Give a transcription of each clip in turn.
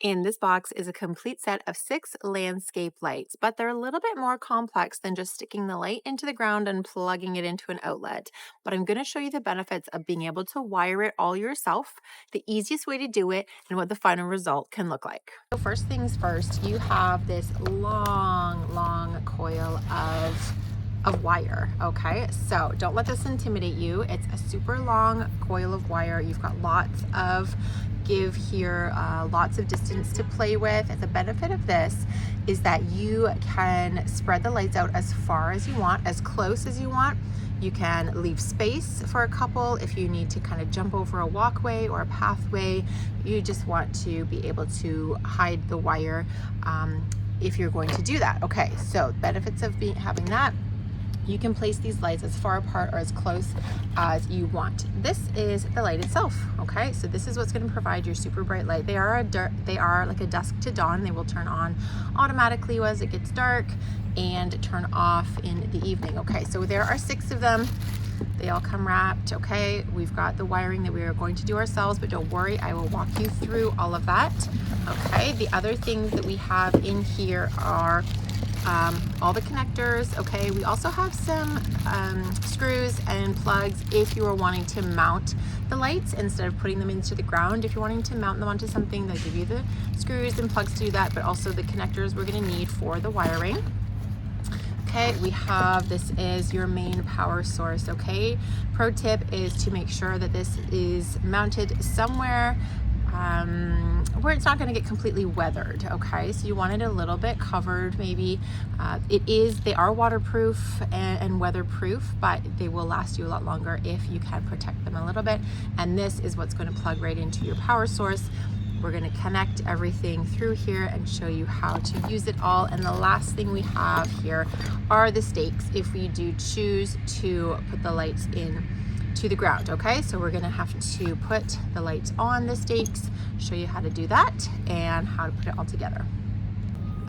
In this box is a complete set of 6 landscape lights, but they're a little bit more complex than just sticking the light into the ground and plugging it into an outlet. But I'm going to show you the benefits of being able to wire it all yourself, the easiest way to do it, and what the final result can look like. So first things first, you have this long coil of wire. Okay, so don't let this intimidate you. It's a super long coil of wire. You've got lots of give here, lots of distance to play with. And the benefit of this is that you can spread the lights out as far as you want, as close as you want. You can leave space for a couple if you need to kind of jump over a walkway or a pathway. You just want to be able to hide the wire if you're going to do that. Okay, so benefits of having that. You can place these lights as far apart or as close as you want. This is the light itself. Okay, so this is what's going to provide your super bright light. They are like a dusk to dawn. They will turn on automatically as it gets dark and turn off in the evening. Okay, so there are 6 of them. They all come wrapped. Okay, we've got the wiring that we are going to do ourselves, but don't worry, I will walk you through all of that. Okay, the other things that we have in here are all the connectors. Okay, we also have some screws and plugs if you are wanting to mount the lights instead of putting them into the ground. If you're wanting to mount them onto something, they'll give you the screws and plugs to do that, but also the connectors we're going to need for the wiring. Okay, we have, this is your main power source. Okay, pro tip is to make sure that this is mounted somewhere where it's not going to get completely weathered. Okay, so you want it a little bit covered. Maybe they are waterproof and weatherproof, but they will last you a lot longer if you can protect them a little bit. And this is what's going to plug right into your power source. We're going to connect everything through here and show you how to use it all. And the last thing we have here are the stakes if we do choose to put the lights in to the ground. Okay, so we're going to have to put the lights on the stakes, show you how to do that and how to put it all together.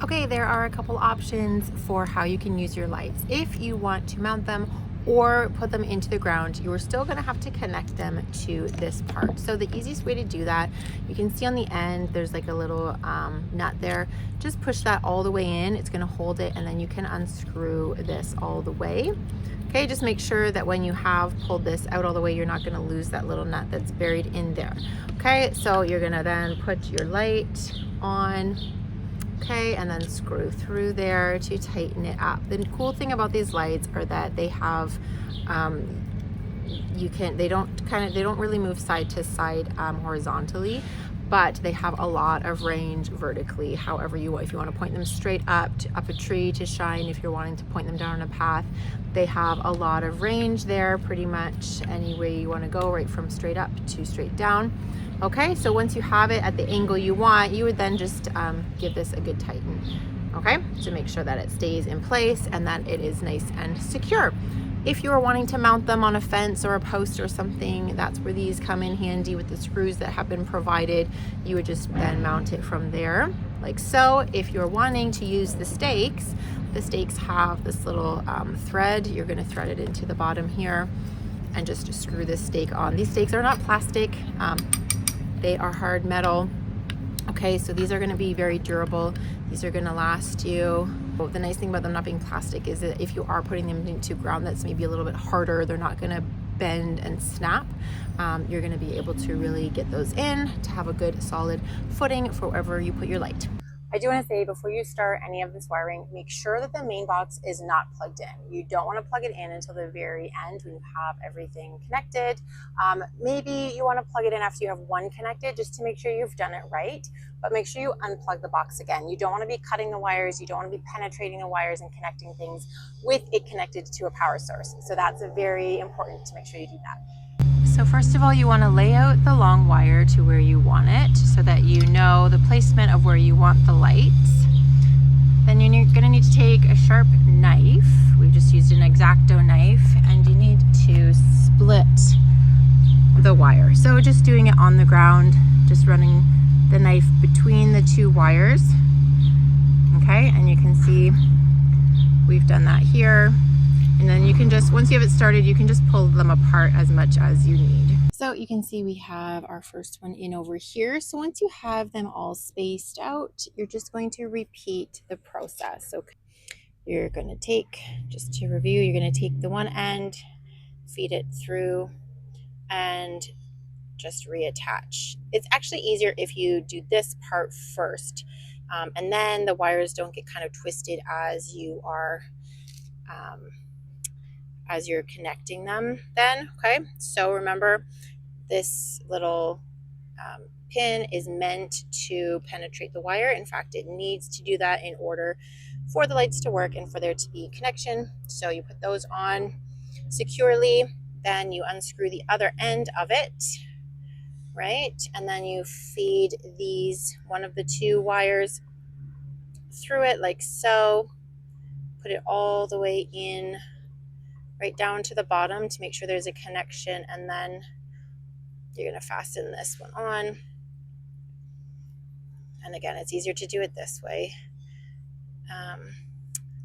Okay, there are a couple options for how you can use your lights. If you want to mount them or put them into the ground, you are still going to have to connect them to this part. So the easiest way to do that, you can see on the end there's like a little nut there. Just push that all the way in. It's going to hold it, and then you can unscrew this all the way. Okay, just make sure that when you have pulled this out all the way, you're not going to lose that little nut that's buried in there. Okay, so you're going to then put your light on. Okay, and then screw through there to tighten it up. The cool thing about these lights are that they have they don't really move side to side horizontally, but they have a lot of range vertically. However if you want to point them straight up a tree to shine, if you're wanting to point them down a path, they have a lot of range there, pretty much any way you want to go, right from straight up to straight down. Okay, so once you have it at the angle you want, you would then just give this a good tighten, okay, to make sure that it stays in place and that it is nice and secure. If you are wanting to mount them on a fence or a post or something, that's where these come in handy with the screws that have been provided. You would just then mount it from there, like so. If you're wanting to use the stakes have this little thread. You're going to thread it into the bottom here and just screw this stake on. These stakes are not plastic. They are hard metal. Okay, so these are going to be very durable. These are going to last you. But the nice thing about them not being plastic is that if you are putting them into ground that's maybe a little bit harder, they're not going to bend and snap. You're going to be able to really get those in to have a good solid footing for wherever you put your light. I do want to say, before you start any of this wiring, make sure that the main box is not plugged in. You don't want to plug it in until the very end when you have everything connected. Maybe you want to plug it in after you have one connected, just to make sure you've done it right. But make sure you unplug the box again. You don't want to be cutting the wires. You don't want to be penetrating the wires and connecting things with it connected to a power source. So that's very important to make sure you do that. So first of all, you want to lay out the long wire to where you want it so that you know the placement of where you want the lights. Then you're going to need to take a sharp knife. We've just used an X-Acto knife, and you need to split the wire. So just doing it on the ground, just running the knife between the 2 wires. Okay, and you can see we've done that here. And then you can just, once you have it started, you can just pull them apart as much as you need. So So you can see we have our first one in over here. So once you have them all spaced out, you're just going to repeat the process. Okay. You're going to take, just to review, you're going to take the one end, feed it through, and just reattach. It's actually easier if you do this part first, and then the wires don't get kind of twisted as you are as you're connecting them then. Okay, so remember, this little pin is meant to penetrate the wire. In fact, it needs to do that in order for the lights to work and for there to be connection. So you put those on securely, then you unscrew the other end of it, right? And then you feed these, one of the two wires through it like so. Put it all the way in, right down to the bottom to make sure there's a connection, and then you're going to fasten this one on. And again, it's easier to do it this way,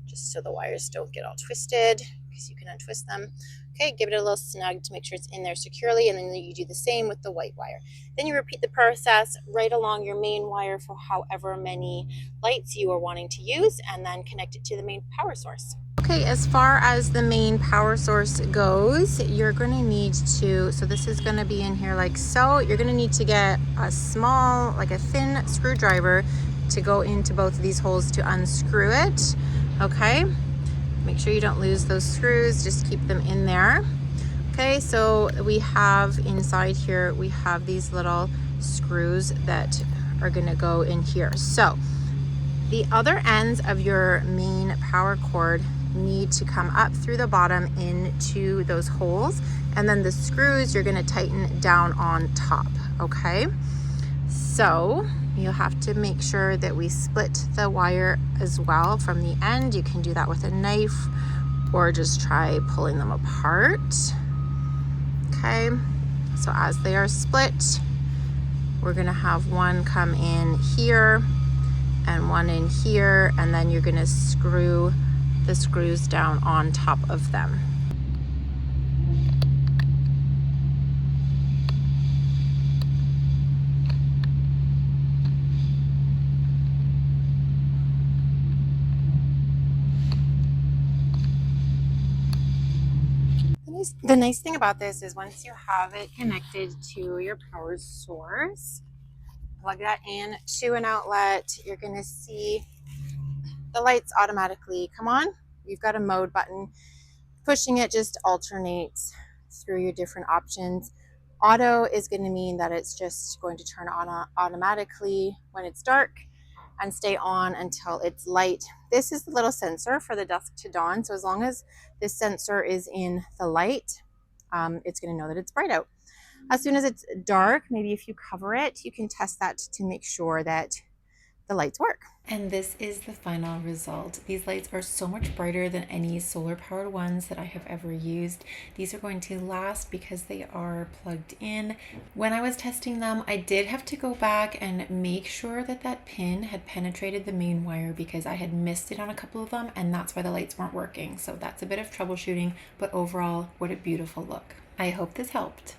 just so the wires don't get all twisted, because you can untwist them. Okay, give it a little snug to make sure it's in there securely, and then you do the same with the white wire. Then you repeat the process right along your main wire for however many lights you are wanting to use, and then connect it to the main power source. Okay, as far as the main power source goes, you're going to need to, so this is going to be in here like so. You're going to need to get a small, like a thin screwdriver to go into both of these holes to unscrew it. Okay, make sure you don't lose those screws, just keep them in there. Okay, so we have inside here, we have these little screws that are going to go in here. So the other ends of your main power cord need to come up through the bottom into those holes, and then the screws you're going to tighten down on top. Okay, so you'll have to make sure that we split the wire as well from the end. You can do that with a knife or just try pulling them apart. Okay, so as they are split, we're going to have one come in here and one in here, and then you're going to screw the screws down on top of them. The nice thing about this is once you have it connected to your power source, plug that in to an outlet, you're going to see the lights automatically come on. You've got a mode button. Pushing it just alternates through your different options. Auto is going to mean that it's just going to turn on automatically when it's dark and stay on until it's light. This is the little sensor for the dusk to dawn. So as long as this sensor is in the light, it's going to know that it's bright out. As soon as it's dark, maybe if you cover it, you can test that to make sure that the lights work. And this is the final result. These lights are so much brighter than any solar powered ones that I have ever used. These are going to last because they are plugged in. When I was testing them, I did have to go back and make sure that that pin had penetrated the main wire, because I had missed it on a couple of them, and that's why the lights weren't working. So that's a bit of troubleshooting, but overall, what a beautiful look. I hope this helped.